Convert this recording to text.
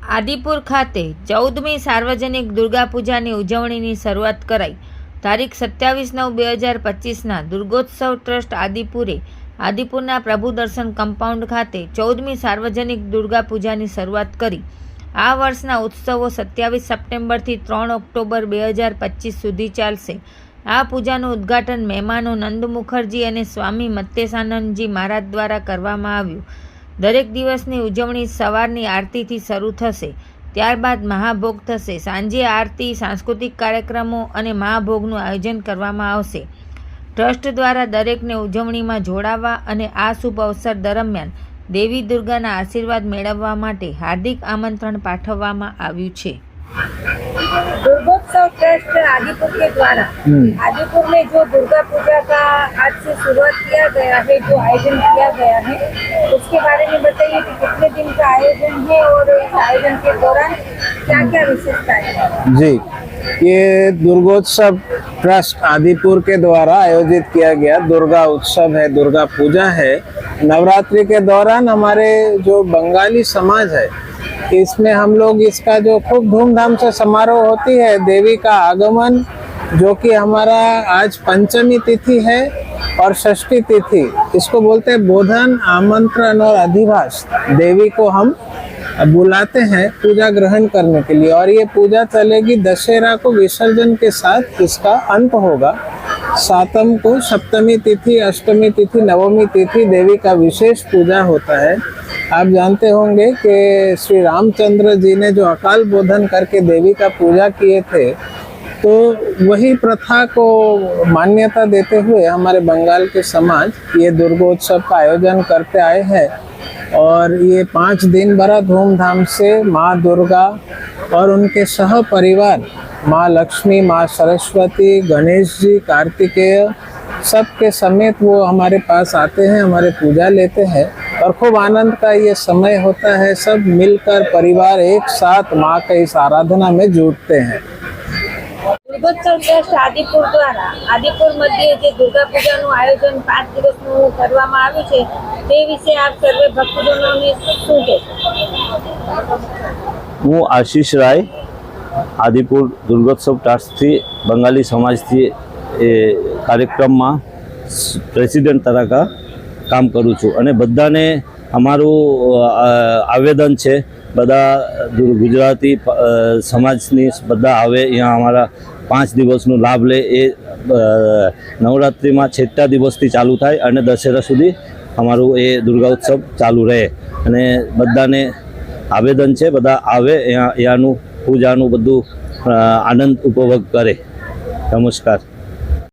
આદિપુર ખાતે 14મી સાર્વજનિક દુર્ગા પૂજાની ઉજવણીની શરૂઆત કરાઈ। તારીખ 27/9/2025ના દુર્ગોત્સવ ટ્રસ્ટ આદિપુરના પ્રભુ દર્શન કમ્પાઉન્ડ ખાતે 14મી સાર્વજનિક દુર્ગા પૂજાની શરૂઆત કરી। આ વર્ષના ઉત્સવો 27 સપ્ટેમ્બરથી 3 ઓક્ટોબર 2025 સુધી ચાલશે। આ પૂજાનું ઉદ્ઘાટન મહેમાનો નંદ મુખર્જી અને સ્વામી મત્સ્યાનંદજી મહારાજ દ્વારા કરવામાં આવ્યું। દરેક દિવસની ઉજવણી સવારની આરતીથી શરૂ થશે, ત્યારબાદ મહાભોગ થશે। સાંજે આરતી, સાંસ્કૃતિક કાર્યક્રમો અને મહાભોગનું આયોજન કરવામાં આવશે। ટ્રસ્ટ દ્વારા દરેકને ઉજવણીમાં જોડાવા અને આ શુભ અવસર દરમિયાન દેવી દુર્ગાના આશીર્વાદ મેળવવા માટે હાર્दिक आमंत्रण पाठवવામાં આવ્યું છે। दुर्गोत्सव ट्रस्ट आदिपुर के द्वारा आदिपुर में जो दुर्गा पूजा का आज से शुरुआत किया गया है, जो आयोजन किया गया है, उसके बारे में बताइए कि कितने दिन का आयोजन है और इस आयोजन के दौरान क्या क्या विशेषताएं हैं। जी, ये दुर्गोत्सव ट्रस्ट आदिपुर के द्वारा आयोजित किया गया दुर्गा उत्सव है, दुर्गा पूजा है। नवरात्रि के दौरान हमारे जो बंगाली समाज है, इसमें हम लोग इसका जो खूब धूमधाम से समारोह होती है, देवी का आगमन, जो कि हमारा आज पंचमी तिथि है और षष्ठी तिथि, इसको बोलते हैं बोधन, आमंत्रण और अधिवास। देवी को हम बुलाते हैं पूजा ग्रहण करने के लिए और ये पूजा चलेगी। दशहरा को विसर्जन के साथ इसका अंत होगा। 7म को सप्तमी तिथि, अष्टमी तिथि, नवमी तिथि देवी का विशेष पूजा होता है। आप जानते होंगे कि श्री रामचंद्र जी ने जो अकाल बोधन करके देवी का पूजा किए थे, तो वही प्रथा को मान्यता देते हुए हमारे बंगाल के समाज ये दुर्गोत्सव का आयोजन करते आए हैं और ये 5 दिन बड़ा धूमधाम से माँ दुर्गा और उनके सह परिवार माँ लक्ष्मी, माँ सरस्वती, गणेश जी, कार्तिकेय सबके समेत वो हमारे पास आते हैं, हमारे पूजा लेते हैं और खूब आनंद का ये समय होता है। सब मिलकर परिवार एक साथ माँ के इस आराधना में जुटते हैं। दुर्गोत्सव ट्रस्ट आदिपुर द्वारा आदिपुर मध्य जे दुर्गा पूजाનું આયોજન 5 દિવસનું કરવામાં આવ્યું છે, તે વિશે આપ સર્વે ભક્તજનોને શું કહેશો? હું આશીષ રાય આદિપુર દુર્ગોત્સવ ટ્રસ્ટથી બંગાળી સમાજથી એ કાર્યક્રમમાં પ્રેસિડેન્ટ તરીકે કામ કરું છું અને બધાને અમારું આવેદન છે, બધા ગુજરાતી સમાજની બધા આવે અહીંયા અમારા 5 દિવસનો લાભ લે। એ નવરાત્રિમાં 6ઠા દિવસથી ચાલુ થાય અને દશેરા સુધી અમારું એ દુર્ગા ઉત્સવ ચાલુ રહે અને બધાને આવેદન છે, બધા આવે અહીંયાનું પૂજાનું બધું આનંદ ઉપભોગ કરે। નમસ્કાર।